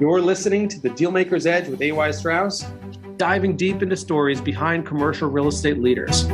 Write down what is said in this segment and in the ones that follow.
You're listening to The Dealmaker's Edge with A.Y. Strauss, diving deep into stories behind commercial real estate leaders.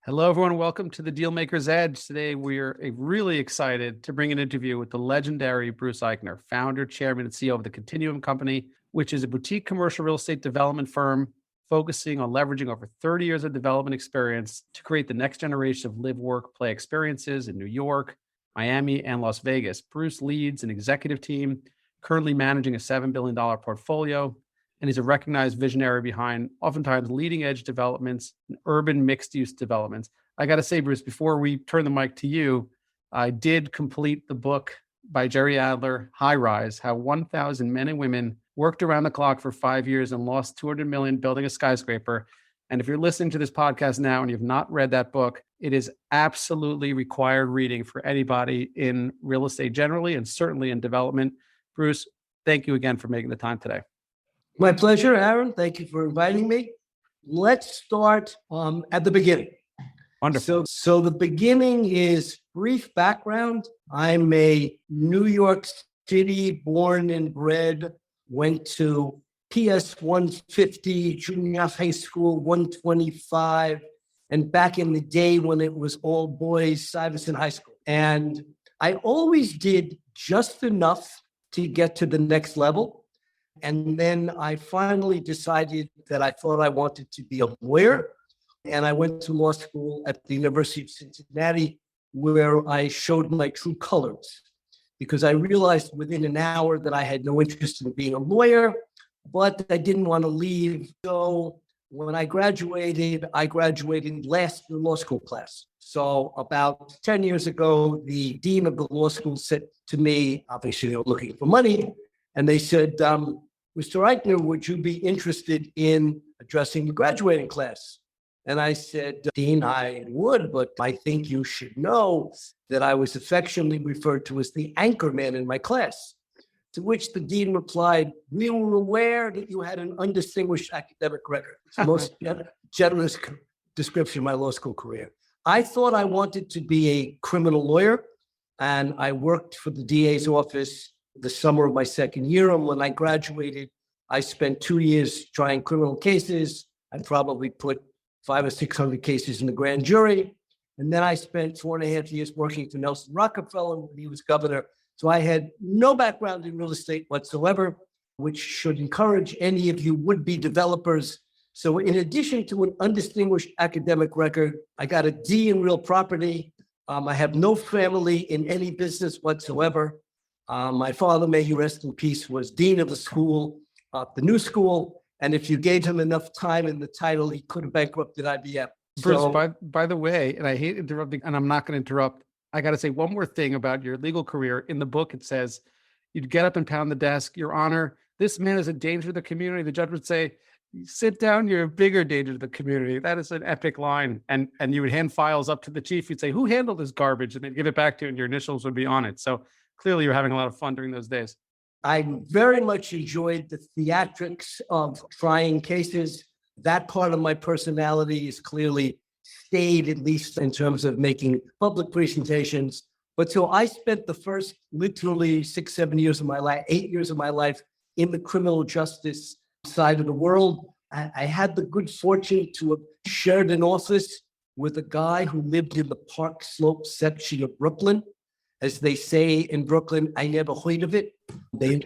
Hello, everyone. Welcome to The Dealmaker's Edge. Today, we're really excited to bring an interview with the legendary Bruce Eichner, founder, chairman, and CEO of the Continuum company, which is a boutique commercial real estate development firm focusing on leveraging over 30 years of development experience to create the next generation of live, work, play experiences in New York, Miami, and Las Vegas. Bruce leads an executive team currently managing a $7 billion portfolio, and he's a recognized visionary behind oftentimes leading edge developments and urban mixed use developments. I got to say, Bruce, before we turn the mic to you, I did complete the book by Jerry Adler, High Rise, How 1,000 Men and Women Worked Around the Clock for 5 years and Lost $200 million Building a Skyscraper. And if you're listening to this podcast now and you've not read that book, it is absolutely required reading for anybody in real estate generally, and certainly in development. Bruce, thank you again for making the time today. My pleasure, Aaron. Thank you for inviting me. Let's start at the beginning. Wonderful. So the beginning is brief background. I'm a New York City born and bred, went to PS 150, junior high school 125, and back in the day when it was all boys, Stuyvesant High School. And I always did just enough to get to the next level. And then I finally decided that I thought I wanted to be a lawyer. And I went to law school at the University of Cincinnati, where I showed my true colors, because I realized within an hour that I had no interest in being a lawyer, but I didn't want to leave. So when I graduated last in the law school class. So about 10 years ago, the dean of the law school said to me, obviously they were looking for money, and they said, Mr. Eichner, would you be interested in addressing the graduating class? And I said, Dean, I would, but I think you should know that I was affectionately referred to as the anchor man in my class. To which the dean replied, we were aware that you had an undistinguished academic record. It's the most generous description of my law school career. I thought I wanted to be a criminal lawyer, and I worked for the DA's office the summer of my second year. And when I graduated, I spent 2 years trying criminal cases. I probably put 500 or 600 cases in the grand jury. And then I spent 4.5 years working for Nelson Rockefeller when he was governor. So I had no background in real estate whatsoever, which should encourage any of you would-be developers. So in addition to an undistinguished academic record, I got a D in real property. I have no family in any business whatsoever. My father, may he rest in peace, was dean of the school, the new school. And if you gave him enough time in the title, he could have bankrupted IBM. Bruce, by the way, and I hate interrupting, and I'm not going to interrupt, I got to say one more thing about your legal career. In the book, it says, you'd get up and pound the desk, Your Honor, this man is a danger to the community. The judge would say, sit down, you're a bigger danger to the community. That is an epic line. And you would hand files up to the chief. You'd say, who handled this garbage? And they'd give it back to you, and your initials would be on it. So clearly you're having a lot of fun during those days. I very much enjoyed the theatrics of trying cases. That part of my personality is clearly stayed, at least in terms of making public presentations. But so I spent the first literally 6-7 years of my life, 8 years of my life in the criminal justice side of the world. I had the good fortune to have shared an office with a guy who lived in the Park Slope section of Brooklyn. As they say in Brooklyn, I never heard of it. They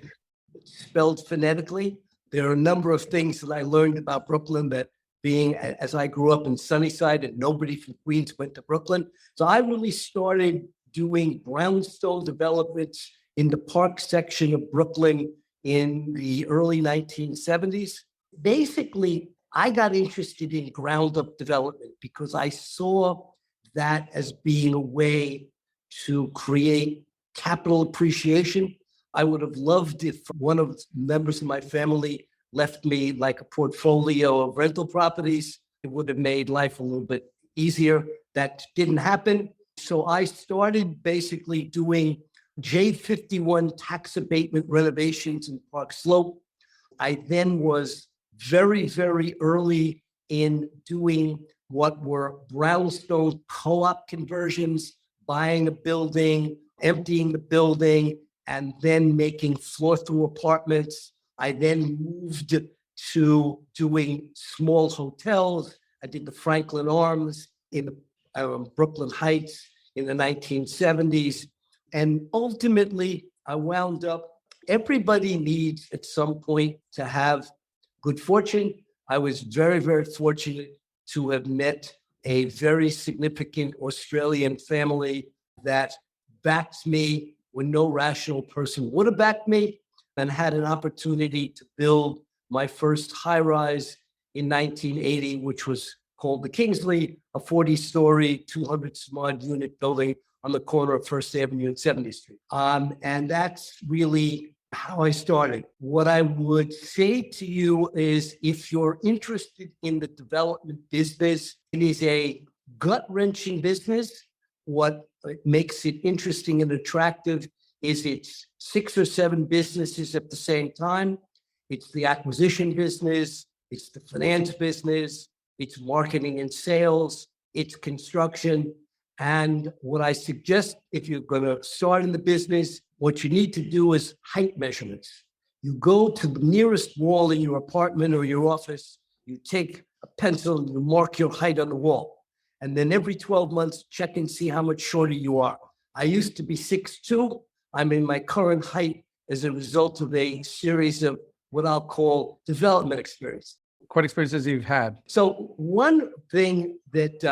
spelled phonetically. There are a number of things that I learned about Brooklyn that being, as I grew up in Sunnyside and nobody from Queens went to Brooklyn. So I really started doing brownstone developments in the Park section of Brooklyn in the early 1970s. Basically, I got interested in ground up development because I saw that as being a way to create capital appreciation. I would have loved if one of the members of my family left me like a portfolio of rental properties. It would have made life a little bit easier. That didn't happen. So I started basically doing J51 tax abatement renovations in Park Slope. I then was very, very early in doing what were brownstone co-op conversions, buying a building, emptying the building, and then making floor-through apartments. I then moved to doing small hotels. I did the Franklin Arms in Brooklyn Heights in the 1970s. And ultimately, I wound up, everybody needs at some point to have good fortune. I was very, very fortunate to have met a very significant Australian family that backed me when no rational person would have backed me, and had an opportunity to build my first high rise in 1980, which was called the Kingsley, a 40-story, 200 some odd unit building on the corner of First Avenue and 70th Street. And that's really how I started. What I would say to you is, if you're interested in the development business, it is a gut-wrenching business. What makes it interesting and attractive is it's 6 or 7 businesses at the same time. It's the acquisition business, it's the finance business, it's marketing and sales, it's construction. And what I suggest, if you're going to start in the business, what you need to do is height measurements. You go to the nearest wall in your apartment or your office, you take a pencil and you mark your height on the wall. And then every 12 months, check and see how much shorter you are. I used to be 6'2". I'm in my current height as a result of a series of what I'll call development experience. What experiences you've had? So one thing that,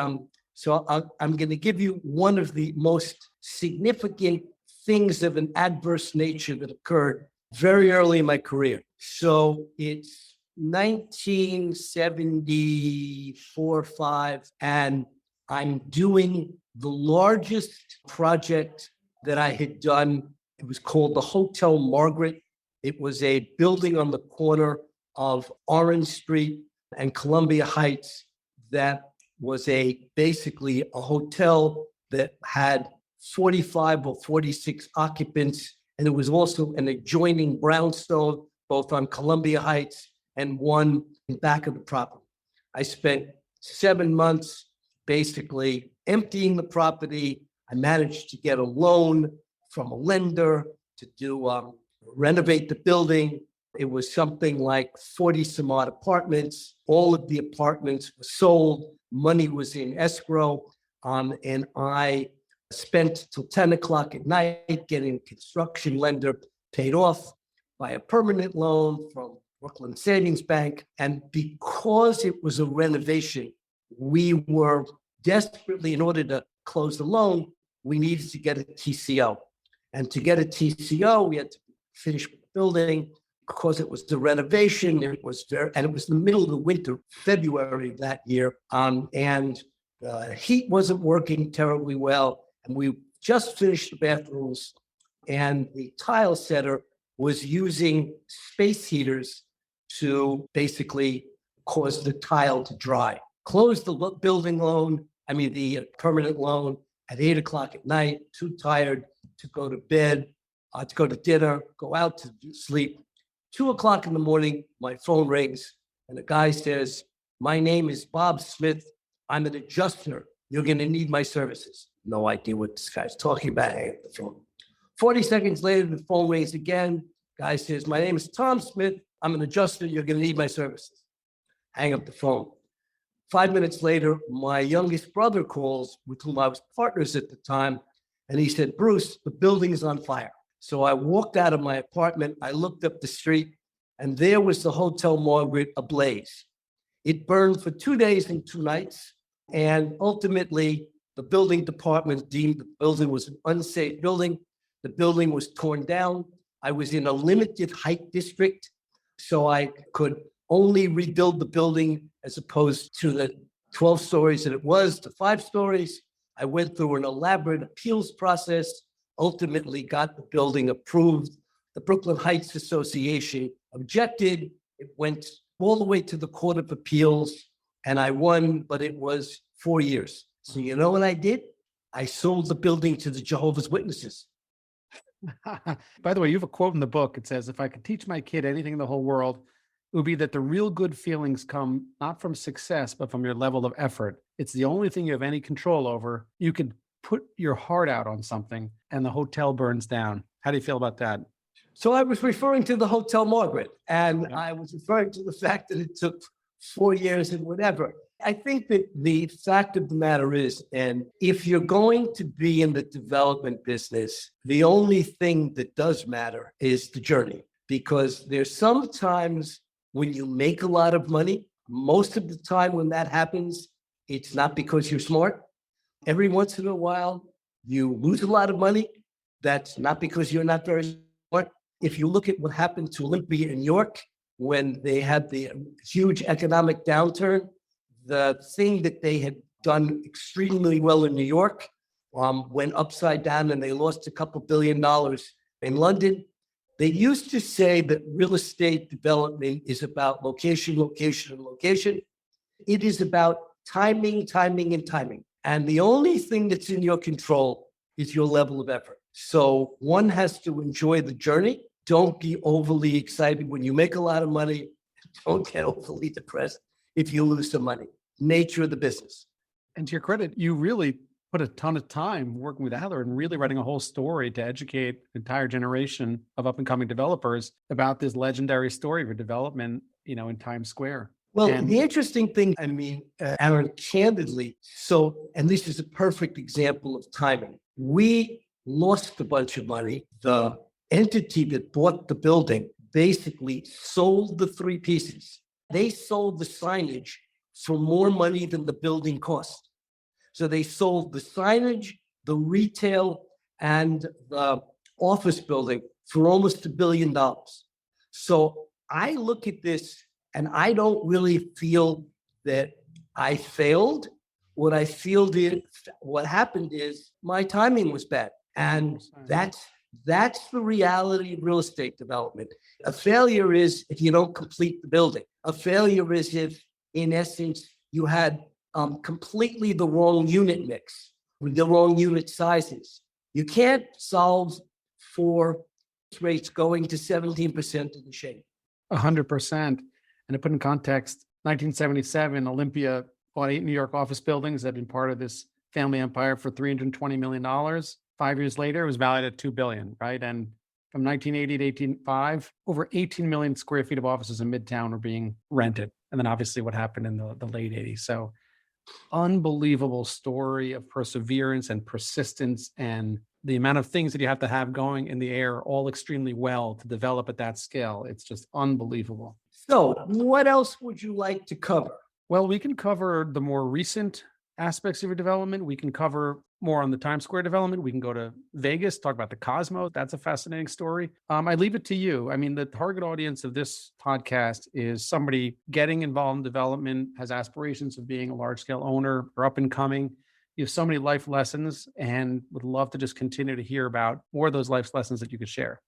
I'm going to give you one of the most significant things of an adverse nature that occurred very early in my career. So it's 1974, 5, and I'm doing the largest project that I had done. It was called the Hotel Margaret. It was a building on the corner of Orange Street and Columbia Heights that was basically a hotel that had 45 or 46 occupants. And it was also an adjoining brownstone, both on Columbia Heights and one in back of the property. I spent 7 months basically emptying the property. I managed to get a loan from a lender to do renovate the building. It was something like 40 some odd apartments. All of the apartments were sold. Money was in escrow. And I spent till 10 o'clock at night getting a construction lender paid off by a permanent loan from Brooklyn Savings Bank. And because it was a renovation, we were desperately, in order to close the loan, we needed to get a TCO. And to get a TCO, we had to finish the building. Because it was the renovation, it was the middle of the winter, February of that year, and the heat wasn't working terribly well. And we just finished the bathrooms, and the tile setter was using space heaters to basically cause the tile to dry. Closed the the permanent loan at 8 o'clock at night, too tired to go to bed, to go to dinner, go out to sleep. 2 o'clock in the morning, my phone rings, and the guy says, "My name is Bob Smith. I'm an adjuster. You're going to need my services." No idea what this guy's talking about. Hang up the phone. 40 seconds later, the phone rings again. Guy says, "My name is Tom Smith. I'm an adjuster. You're going to need my services." Hang up the phone. 5 minutes later, my youngest brother calls, with whom I was partners at the time, and he said, "Bruce, the building is on fire." So I walked out of my apartment, I looked up the street, and there was the Hotel Margaret ablaze. It burned for 2 days and 2 nights, and ultimately the building department deemed the building was an unsafe building. The building was torn down. I was in a limited height district, so I could only rebuild the building as opposed to the 12 stories that it was to 5 stories. I went through an elaborate appeals process, ultimately got the building approved. The Brooklyn Heights Association objected. It went all the way to the Court of Appeals, and I won, but it was 4 years. So you know what I did? I sold the building to the Jehovah's Witnesses. By the way, you have a quote in the book. It says, "If I could teach my kid anything in the whole world, it would be that the real good feelings come not from success, but from your level of effort. It's the only thing you have any control over. You could put your heart out on something and the hotel burns down. How do you feel about that? So I was referring to the Hotel Margaret, and Yeah. I was referring to the fact that it took 4 years and whatever. I think that the fact of the matter is, and if you're going to be in the development business, the only thing that does matter is the journey, because there's sometimes when you make a lot of money, most of the time when that happens, it's not because you're smart. Every once in a while, you lose a lot of money. That's not because you're not very smart. If you look at what happened to Olympia in York when they had the huge economic downturn, the thing that they had done extremely well in New York went upside down and they lost a couple $1 billion in London. They used to say that real estate development is about location, location, and location. It is about timing, timing, and timing. And the only thing that's in your control is your level of effort. So one has to enjoy the journey. Don't be overly excited when you make a lot of money. Don't get overly depressed if you lose some money. Nature of the business. And to your credit, you really put a ton of time working with Adler and really writing a whole story to educate an entire generation of up and coming developers about this legendary story for development, in Times Square. Well, And- the interesting thing, Aaron, candidly, and this is a perfect example of timing. We lost a bunch of money. The entity that bought the building basically sold the three pieces. They sold the signage for more money than the building cost. So they sold the signage, the retail, and the office building for almost $1 billion. So I look at this and I don't really feel that I failed. What I feel is what happened is my timing was bad. And that's the reality of real estate development. A failure is if you don't complete the building. A failure is if, in essence, you had completely the wrong unit mix with the wrong unit sizes. You can't solve for rates going to 17% in the shade. 100%. And to put in context, 1977, Olympia bought 8 New York office buildings that had been part of this family empire for $320 million. 5 years later, it was valued at $2 billion, right? And from 1980 to 1805, over 18 million square feet of offices in Midtown were being rented. And then obviously what happened in the late 80s. So unbelievable story of perseverance and persistence and the amount of things that you have to have going in the air all extremely well to develop at that scale. It's just unbelievable. So what else would you like to cover? Well, we can cover the more recent aspects of your development. We can cover more on the Times Square development. We can go to Vegas, talk about the Cosmo. That's a fascinating story. I leave it to you. I mean, the target audience of this podcast is somebody getting involved in development, has aspirations of being a large scale owner or up and coming. You have so many life lessons and would love to just continue to hear about more of those life lessons that you could share.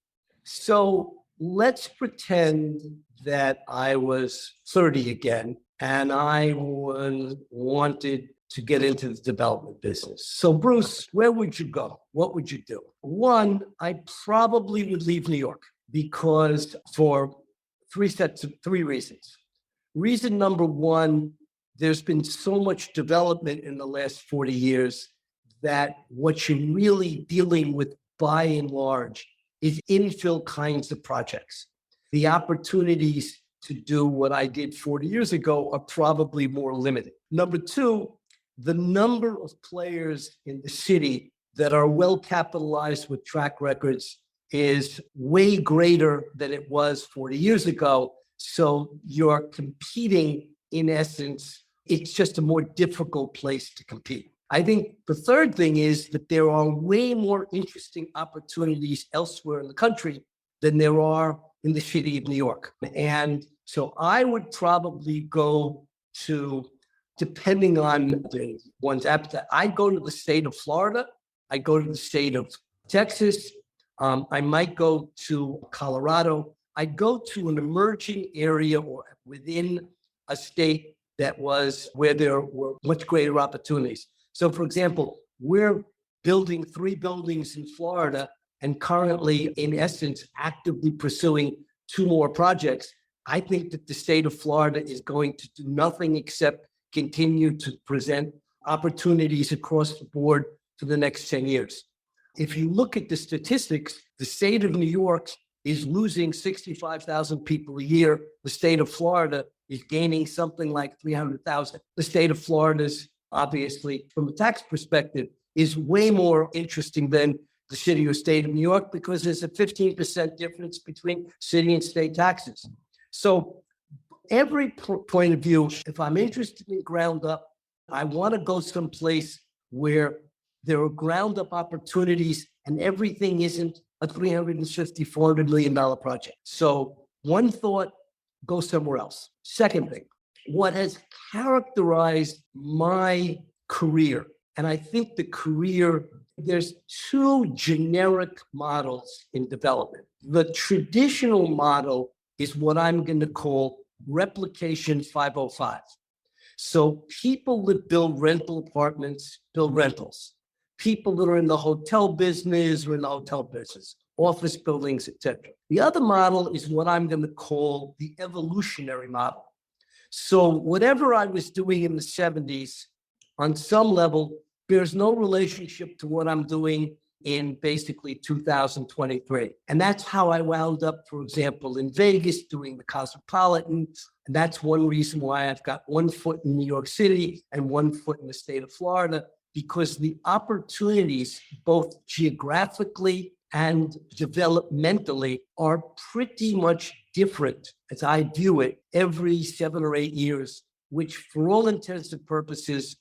So let's pretend that I was 30 again and I wanted to get into the development business. So Bruce, where would you go? What would you do? One, I probably would leave New York because for three reasons. Reason number one, there's been so much development in the last 40 years that what you're really dealing with by and large is infill kinds of projects. The opportunities to do what I did 40 years ago are probably more limited. Number two, the number of players in the city that are well capitalized with track records is way greater than it was 40 years ago. So you're competing, in essence, it's just a more difficult place to compete. I think the third thing is that there are way more interesting opportunities elsewhere in the country than there are in the city of New York. And so I would probably go to, depending on the one's appetite, I'd go to the state of Florida. I'd go to the state of Texas. I might go to Colorado. I'd go to an emerging area or within a state that was where there were much greater opportunities. So for example, we're building 3 buildings in Florida and currently, in essence, actively pursuing 2 more projects. I think that the state of Florida is going to do nothing except continue to present opportunities across the board for the next 10 years. If you look at the statistics, the state of New York is losing 65,000 people a year. The state of Florida is gaining something like 300,000. The state of Florida's, obviously, from a tax perspective, is way more interesting than the city or state of New York because there's a 15% difference between city and state taxes. So every point of view, if I'm interested in ground up, I want to go someplace where there are ground up opportunities and everything isn't a $350, $400 million project. So one thought, go somewhere else. Second thing, what has characterized my career, and I think the career, there's two generic models in development. The traditional model is what I'm going to call replication 505. So people that build rental apartments build rentals. People that are in the hotel business or in the hotel business, office buildings, etc. The other model is what I'm going to call the evolutionary model. So whatever I was doing in the 70s, on some level, bears no relationship to what I'm doing in basically 2023. And that's how I wound up, for example, in Vegas doing the Cosmopolitan. And that's one reason why I've got one foot in New York City and one foot in the state of Florida, because the opportunities, both geographically and developmentally, are pretty much different, as I view it, every 7 or 8 years, which for all intents and purposes,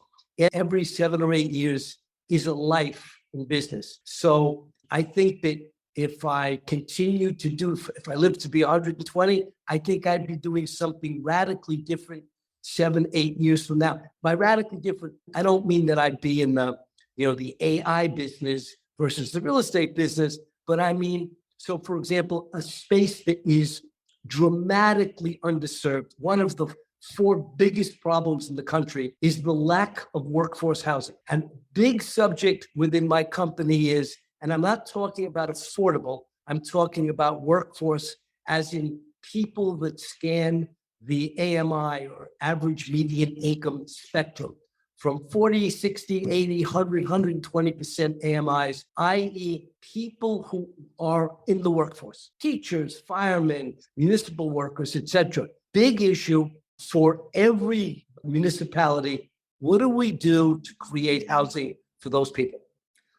every 7 or 8 years is a life in business. So I think that if I continue to do, if I live to be 120, I think I'd be doing something radically different 7, 8 years from now. By radically different, I don't mean that I'd be in the, the AI business versus the real estate business, but I mean, so for example, a space that is dramatically underserved. One of the 4 biggest problems in the country is the lack of workforce housing. And big subject within my company is, and I'm not talking about affordable, I'm talking about workforce as in people that scan the AMI or average median income spectrum from 40, 60, 80, 100, 120% AMIs, i.e. people who are in the workforce, teachers, firemen, municipal workers, etc. Big issue for every municipality. What do we do to create housing for those people?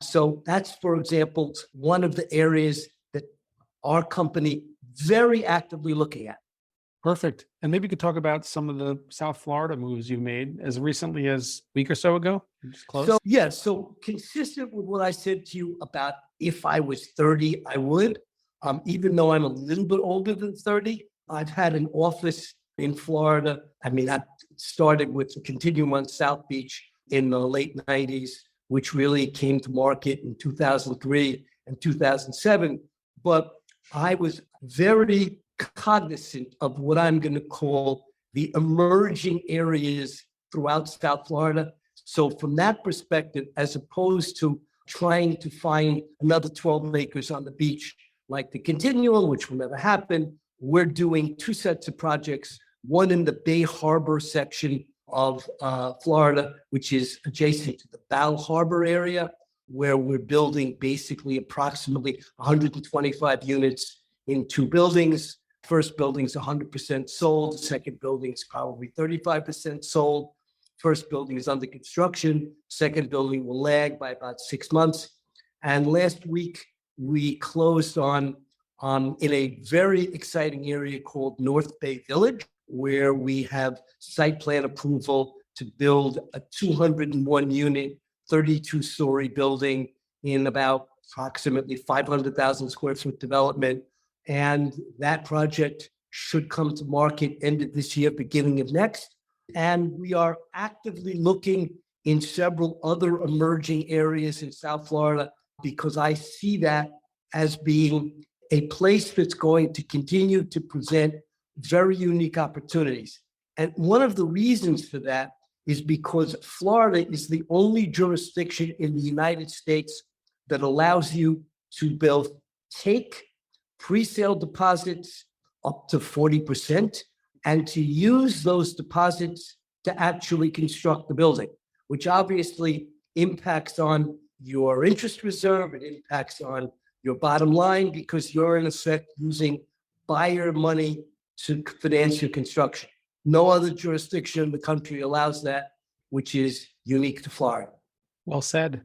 So that's, for example, one of the areas that our company very actively looking at. Perfect. And maybe you could talk about some of the South Florida moves you've made as recently as a week or so ago. Just close. So, yeah, so consistent with what I said to you about if I was 30, I would. Even though I'm a little bit older than 30, I've had an office in Florida. I mean, I started with the Continuum on South Beach in the late 90s, which really came to market in 2003 and 2007. But I was very cognizant of what I'm going to call the emerging areas throughout South Florida. So from that perspective, as opposed to trying to find another 12 acres on the beach like the Continuum, which will never happen, we're doing 2 sets of projects, one in the Bay Harbor section of Florida, which is adjacent to the Bal Harbor area, where we're building basically approximately 125 units in 2 buildings. First building is 100% sold. Second building is probably 35% sold. First building is under construction. Second building will lag by about 6 months. And last week, we closed on in a very exciting area called North Bay Village, where we have site plan approval to build a 201 unit, 32-story building in about approximately 500,000 square foot development. And that project should come to market end of this year, beginning of next. And we are actively looking in several other emerging areas in South Florida because I see that as being a place that's going to continue to present very unique opportunities. And one of the reasons for that is because Florida is the only jurisdiction in the United States that allows you to both take pre-sale deposits up to 40% and to use those deposits to actually construct the building, which obviously impacts on your interest reserve. It impacts on your bottom line because you're in effect using buyer money to finance your construction. No other jurisdiction in the country allows that, which is unique to Florida. Well said.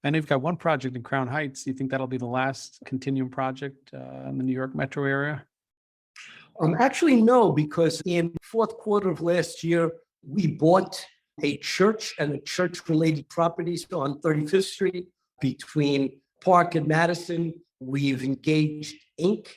I know you've got one project in Crown Heights. Do you think that'll be the last Continuum project in the New York metro area? Actually, no, because in the fourth quarter of last year, we bought a church and a church-related properties on 35th Street between Park and Madison. We've engaged Inc.,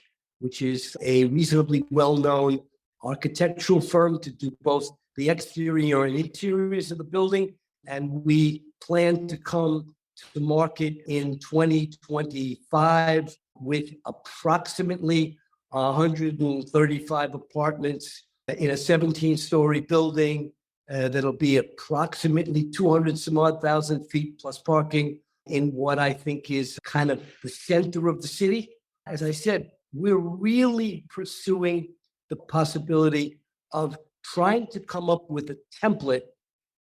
which is a reasonably well-known architectural firm to do both the exterior and interiors of the building. And we plan to come to the market in 2025 with approximately 135 apartments in a 17-story building that'll be approximately 200 some odd thousand feet plus parking in what I think is kind of the center of the city. As I said, we're really pursuing the possibility of trying to come up with a template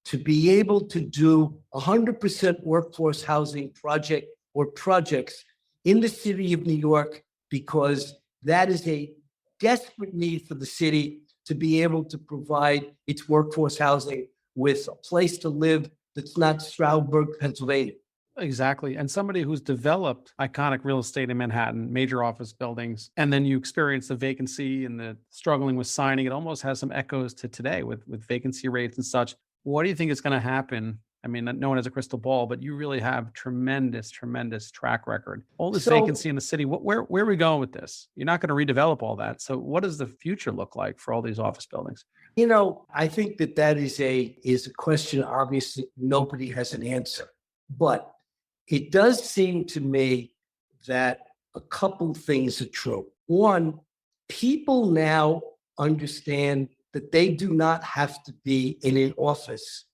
to be able to do 100% workforce housing project or projects in the city of New York, because that is a desperate need for the city to be able to provide its workforce housing with a place to live that's not Stroudsburg, Pennsylvania. Exactly. And somebody who's developed iconic real estate in Manhattan, major office buildings, and then you experience the vacancy and the struggling with signing, it almost has some echoes to today with vacancy rates and such. What do you think is going to happen? I mean, no one has a crystal ball, but you really have tremendous track record. All this vacancy in the city, where are we going with this? You're not going to redevelop all that. So what does the future look like for all these office buildings? You know, I think that is a question, obviously, nobody has an answer. But it does seem to me that a couple things are true. One, people now understand that they do not have to be in an office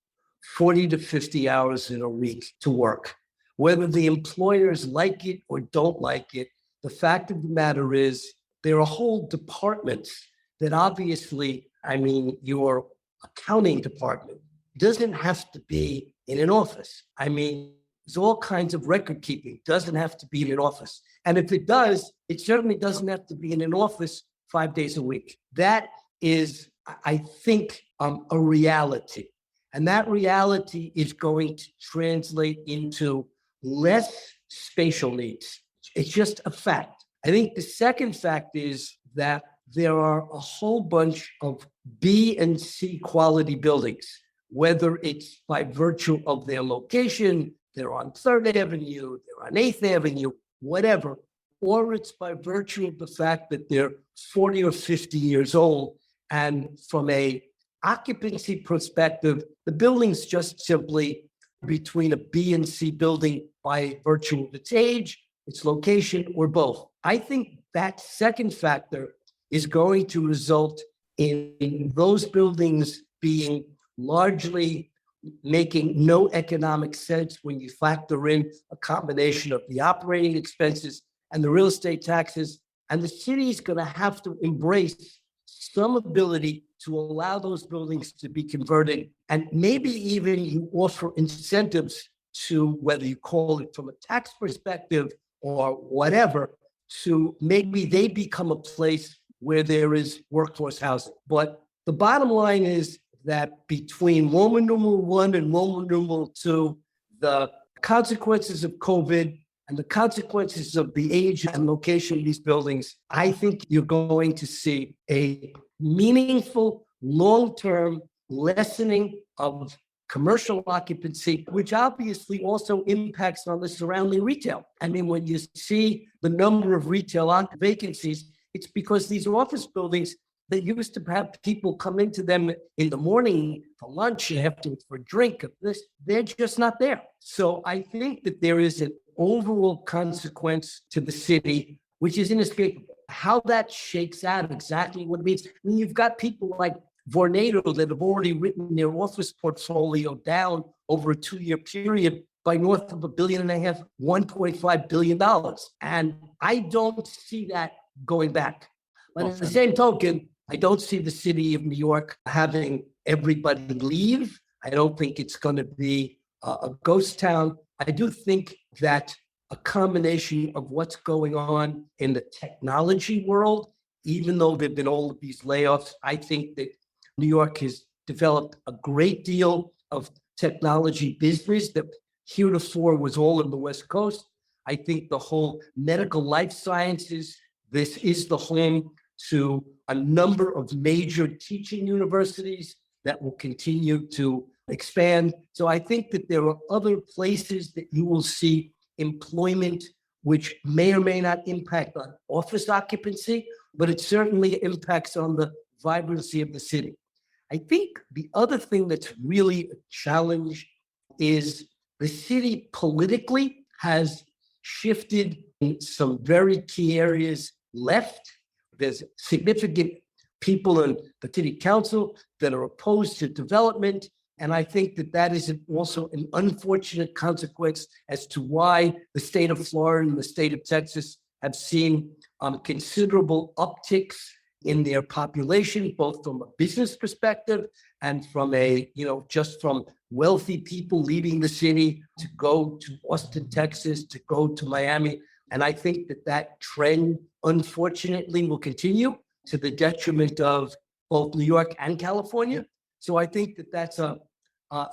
40 to 50 hours in a week to work. Whether the employers like it or don't like it, the fact of the matter is there are whole departments that obviously, I mean, your accounting department doesn't have to be in an office. I mean, there's all kinds of record keeping, doesn't have to be in an office. And if it does, it certainly doesn't have to be in an office 5 days a week. That is, I think, a reality. And that reality is going to translate into less spatial needs. It's just a fact. I think the second fact is that there are a whole bunch of B and C quality buildings, whether it's by virtue of their location, they're on 3rd Avenue, they're on 8th Avenue, whatever, or it's by virtue of the fact that they're 40 or 50 years old. And from a occupancy perspective, the building's just simply between a B and C building by virtue of its age, its location, or both. I think that second factor is going to result in those buildings being largely making no economic sense when you factor in a combination of the operating expenses and the real estate taxes. And the city is going to have to embrace some ability to allow those buildings to be converted. And maybe even you offer incentives to, whether you call it from a tax perspective or whatever, to maybe they become a place where there is workforce housing. But the bottom line is that between Roman numeral 1 and Roman numeral 2, the consequences of COVID and the consequences of the age and location of these buildings, I think you're going to see a meaningful, long-term lessening of commercial occupancy, which obviously also impacts on the surrounding retail. I mean, when you see the number of retail vacancies, it's because these office buildings that used to have people come into them in the morning for lunch and afterwards for a drink, they're just not there. So I think that there is an overall consequence to the city, which is inescapable. How that shakes out, exactly what it means. I mean, you've got people like Vornado that have already written their office portfolio down over a 2-year period by north of $1.5 billion, $1.5 billion. And I don't see that going back. But at the same token, I don't see the city of New York having everybody leave. I don't think it's going to be a ghost town. I do think that a combination of what's going on in the technology world, even though there've been all of these layoffs, I think that New York has developed a great deal of technology business that heretofore was all in the West Coast. I think the whole medical life sciences, this is the home to a number of major teaching universities that will continue to expand. So I think that there are other places that you will see employment, which may or may not impact on office occupancy, but it certainly impacts on the vibrancy of the city. I think the other thing that's really a challenge is the city politically has shifted in some very key areas left. There's significant people in the city council that are opposed to development. And I think that that is also an unfortunate consequence as to why the state of Florida and the state of Texas have seen considerable upticks in their population, both from a business perspective and from just from wealthy people leaving the city to go to Austin, Texas, to go to Miami. And I think that that trend, unfortunately, will continue to the detriment of both New York and California. So I think that that's a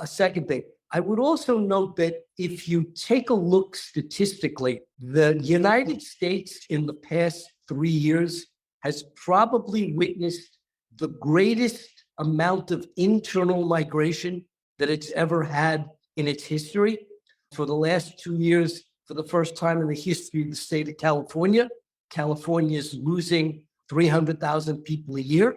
second thing. I would also note that if you take a look statistically, the United States in the past 3 years has probably witnessed the greatest amount of internal migration that it's ever had in its history. For the last 2 years, for the first time in the history of the state of California, California is losing 300,000 people a year,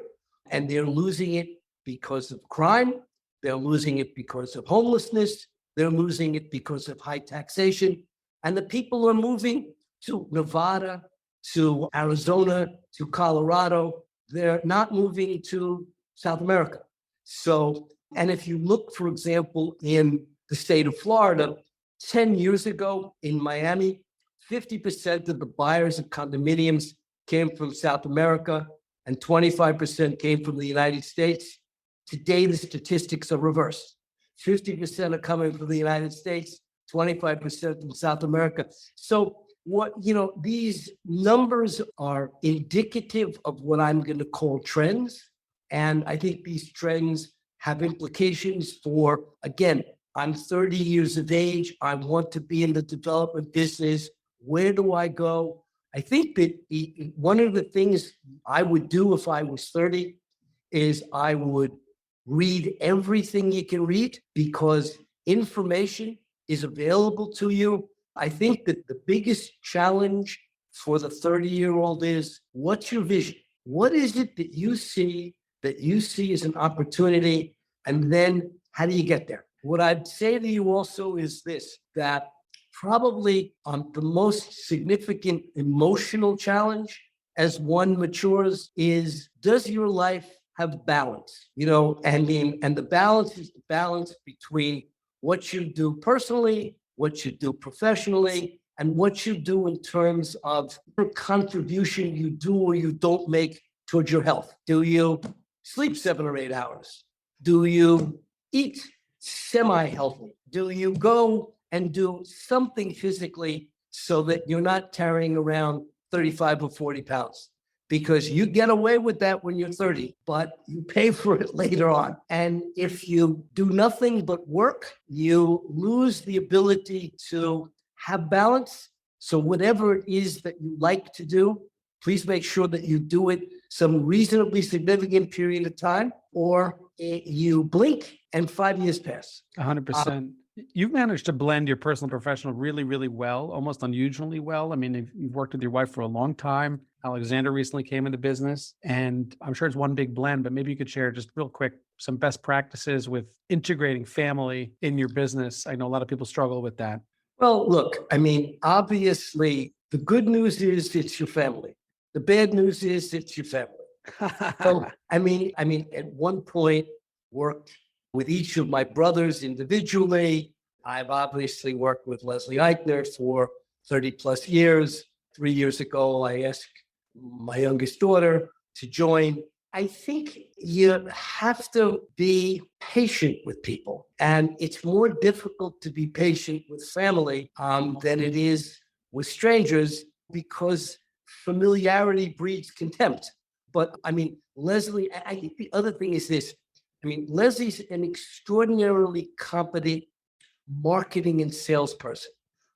and they're losing it because of crime. They're losing it because of homelessness. They're losing it because of high taxation. And the people are moving to Nevada, to Arizona, to Colorado. They're not moving to South America. So, and if you look, for example, in the state of Florida, 10 years ago in Miami, 50% of the buyers of condominiums came from South America and 25% came from the United States. Today, the statistics are reversed. 50% are coming from the United States, 25% from South America. So these numbers are indicative of what I'm going to call trends. And I think these trends have implications for, again, I'm 30 years of age. I want to be in the development business. Where do I go? I think that one of the things I would do if I was 30 is I would read everything you can read because information is available to you. I think that the biggest challenge for the 30-year-old is, what's your vision? What is it that you see as an opportunity? And then how do you get there? What I'd say to you also is this, that probably the most significant emotional challenge as one matures is, does your life have balance? And the balance is the balance between what you do personally, what you do professionally, and what you do in terms of the contribution you do or you don't make towards your health. Do you sleep 7 or 8 hours? Do you eat semi-healthy? Do you go and do something physically so that you're not carrying around 35 or 40 pounds? Because you get away with that when you're 30, but you pay for it later on. And if you do nothing but work, you lose the ability to have balance. So whatever it is that you like to do, please make sure that you do it some reasonably significant period of time, or you blink and 5 years pass. 100%. You've managed to blend your personal and professional really, really well, almost unusually well. I mean, you've worked with your wife for a long time. Alexander recently came into business, and I'm sure it's one big blend, but maybe you could share just real quick some best practices with integrating family in your business. I know a lot of people struggle with that. Well, look, I mean, obviously, the good news is it's your family. The bad news is it's your family. So, I mean, at one point, worked with each of my brothers individually. I've obviously worked with Leslie Eichner for 30 plus years. 3 years ago, I asked my youngest daughter to join. I think you have to be patient with people. And it's more difficult to be patient with family than it is with strangers because familiarity breeds contempt. But I mean, Leslie, I think the other thing is this. I mean, Leslie's an extraordinarily competent marketing and salesperson.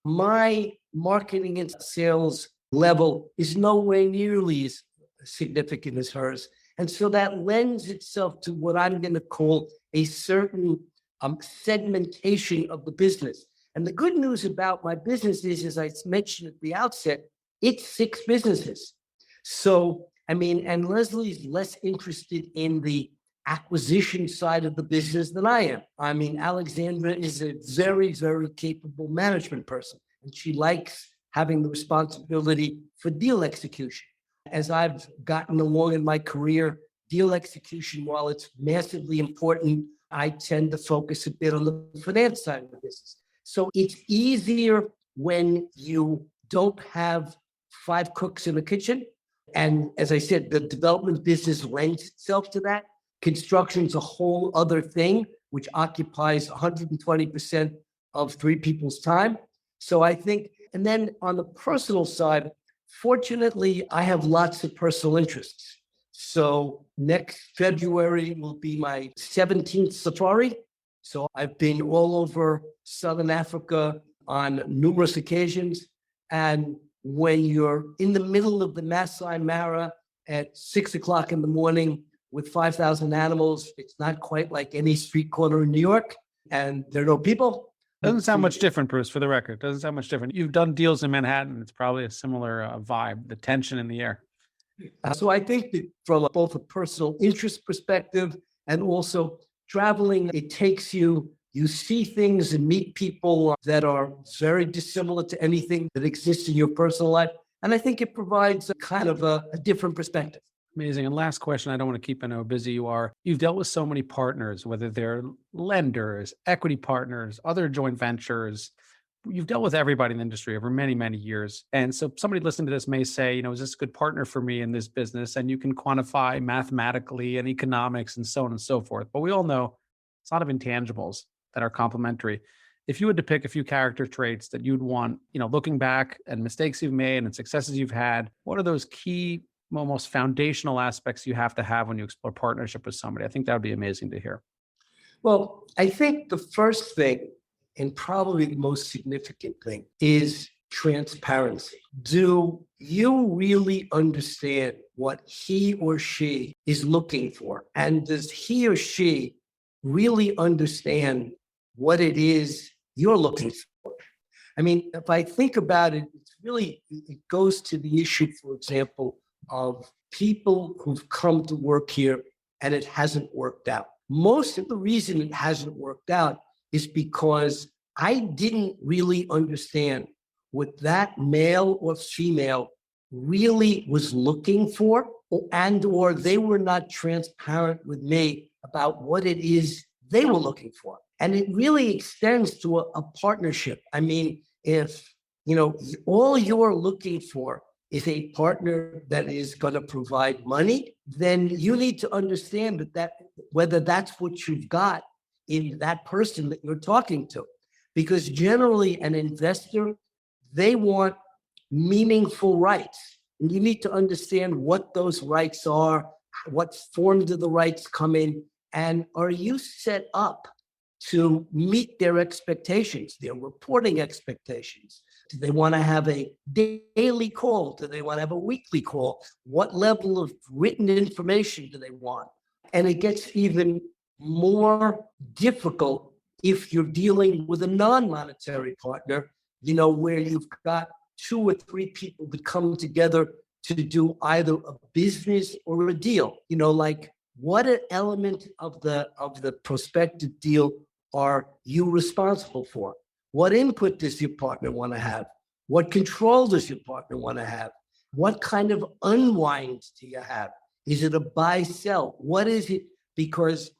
My marketing and sales level is nowhere nearly as significant as hers. And so that lends itself to what I'm going to call a certain segmentation of the business. And the good news about my business is, as I mentioned at the outset, it's 6 businesses. So, I mean, and Leslie's less interested in the acquisition side of the business than I am. I mean, Alexandra is a very, very capable management person, and she likes having the responsibility for deal execution. As I've gotten along in my career, deal execution, while it's massively important, I tend to focus a bit on the finance side of the business. So it's easier when you don't have 5 cooks in the kitchen. And as I said, the development business lends itself to that. Construction's a whole other thing, which occupies 120% of 3 people's time. So I think, and then on the personal side, fortunately, I have lots of personal interests. So next February will be my 17th safari. So I've been all over Southern Africa on numerous occasions. And when you're in the middle of the Masai Mara at 6 o'clock in the morning with 5,000 animals, it's not quite like any street corner in New York, and there are no people. Doesn't sound much different, Bruce, for the record. Doesn't sound much different. You've done deals in Manhattan. It's probably a similar vibe, the tension in the air. So I think that from both a personal interest perspective and also traveling, it takes you see things and meet people that are very dissimilar to anything that exists in your personal life. And I think it provides a kind of a different perspective. Amazing. And last question, I don't want to keep, I know how busy you are. You've dealt with so many partners, whether they're lenders, equity partners, other joint ventures. You've dealt with everybody in the industry over many, many years. And so somebody listening to this may say, is this a good partner for me in this business? And you can quantify mathematically and economics and so on and so forth. But we all know it's a lot of intangibles that are complementary. If you had to pick a few character traits that you'd want, looking back and mistakes you've made and successes you've had, what are those key, almost foundational aspects you have to have when you explore partnership with somebody? I think that would be amazing to hear. Well, I think the first thing, and probably the most significant thing, is transparency. Do you really understand what he or she is looking for? And does he or she really understand what it is you're looking for? I mean, if I think about it, it goes to the issue, for example, of people who've come to work here and it hasn't worked out. Most of the reason it hasn't worked out is because I didn't really understand what that male or female really was looking for, or they were not transparent with me about what it is they were looking for. And it really extends to a partnership. I mean, if, all you're looking for is a partner that is going to provide money, then you need to understand that whether that's what you've got in that person that you're talking to. Because generally an investor, they want meaningful rights. And you need to understand what those rights are, what form do the rights come in, and are you set up to meet their expectations, their reporting expectations? Do they want to have a daily call? Do they want to have a weekly call? What level of written information do they want? And it gets even more difficult if you're dealing with a non-monetary partner, where you've got 2 or 3 people that come together to do either a business or a deal. Like what an element of the prospective deal are you responsible for? What input does your partner want to have? What control does your partner want to have? What kind of unwind do you have? Is it a buy-sell? What is it? Because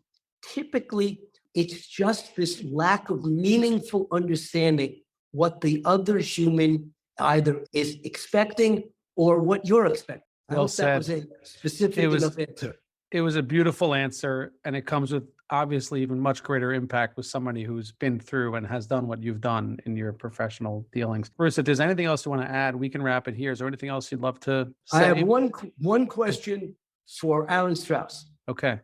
typically it's just this lack of meaningful understanding what the other human either is expecting or what you're expecting. I Well hope that was said. a specific enough answer. It was a beautiful answer, and it comes with obviously even much greater impact with somebody who's been through and has done what you've done in your professional dealings. Bruce, if there's anything else you want to add, we can wrap it here. Is there anything else you'd love to say? I have one question for Aaron Strauss, Okay.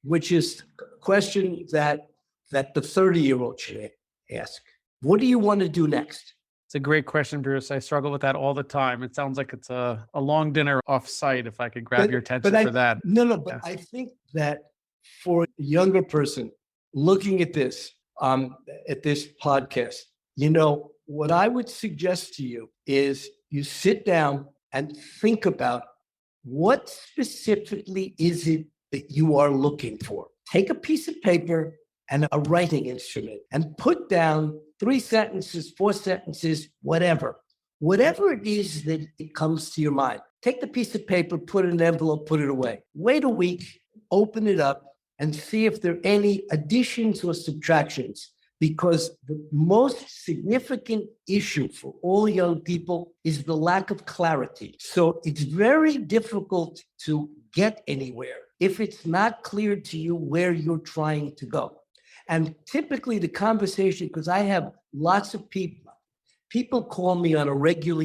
which is a question that the 30-year-old should ask. What do you want to do next? It's a great question, Bruce. I struggle with that all the time. It sounds like it's a long dinner off site if I could grab your attention for that. But Yeah. I think that for a younger person looking at this podcast, what I would suggest to you is you sit down and think about what specifically is it that you are looking for. Take a piece of paper and a writing instrument and put down 3 sentences, 4 sentences, whatever it is that it comes to your mind. Take the piece of paper, put it in an envelope, put it away. Wait a week, open it up, and see if there are any additions or subtractions. Because the most significant issue for all young people is the lack of clarity. So it's very difficult to get anywhere if it's not clear to you where you're trying to go. And typically the conversation, because I have lots of people call me on a irregular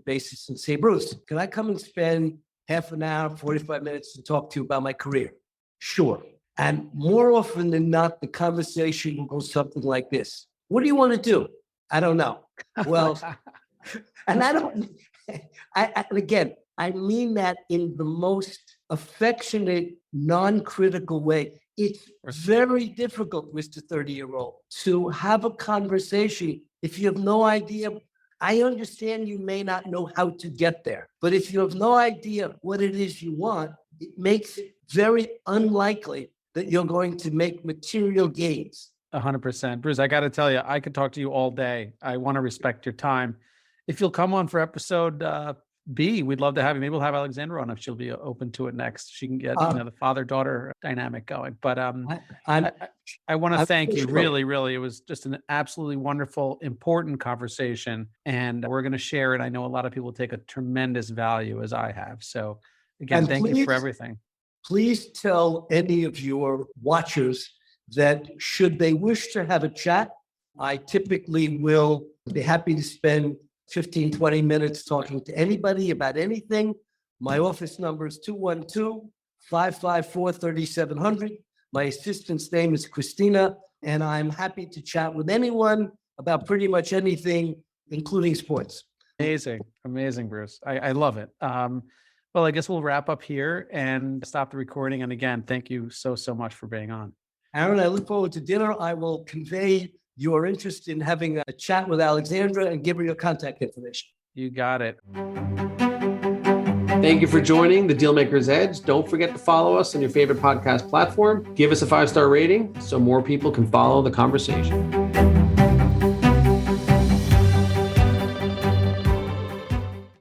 basis and say, Bruce, can I come and spend half an hour, 45 minutes to talk to you about my career? Sure. And more often than not, the conversation goes something like this. What do you want to do? I don't know. Well, and again, I mean that in the most affectionate, non-critical way. It's very difficult, Mr. 30-year-old, to have a conversation if you have no idea. I understand you may not know how to get there, but if you have no idea what it is you want, it makes it very unlikely that you're going to make material gains. 100%. Bruce, I got to tell you, I could talk to you all day. I want to respect your time. If you'll come on for episode B, we'd love to have you. Maybe we'll have Alexandra on if she'll be open to it next. She can get the father-daughter dynamic going. But I want to thank you. Really, really. It was just an absolutely wonderful, important conversation. And we're going to share it. I know a lot of people take a tremendous value, as I have. So again, thank you for everything. Please tell any of your watchers that should they wish to have a chat, I typically will be happy to spend 15, 20 minutes talking to anybody about anything. My office number is 212-554-3700. My assistant's name is Christina, and I'm happy to chat with anyone about pretty much anything, including sports. Amazing. Amazing, Bruce. I love it. Well, I guess we'll wrap up here and stop the recording. And again, thank you so much for being on. Aaron, I look forward to dinner. I will convey your interest in having a chat with Alexandra and give her your contact information. You got it. Thank you for joining the Dealmaker's Edge. Don't forget to follow us on your favorite podcast platform. Give us a 5-star rating so more people can follow the conversation.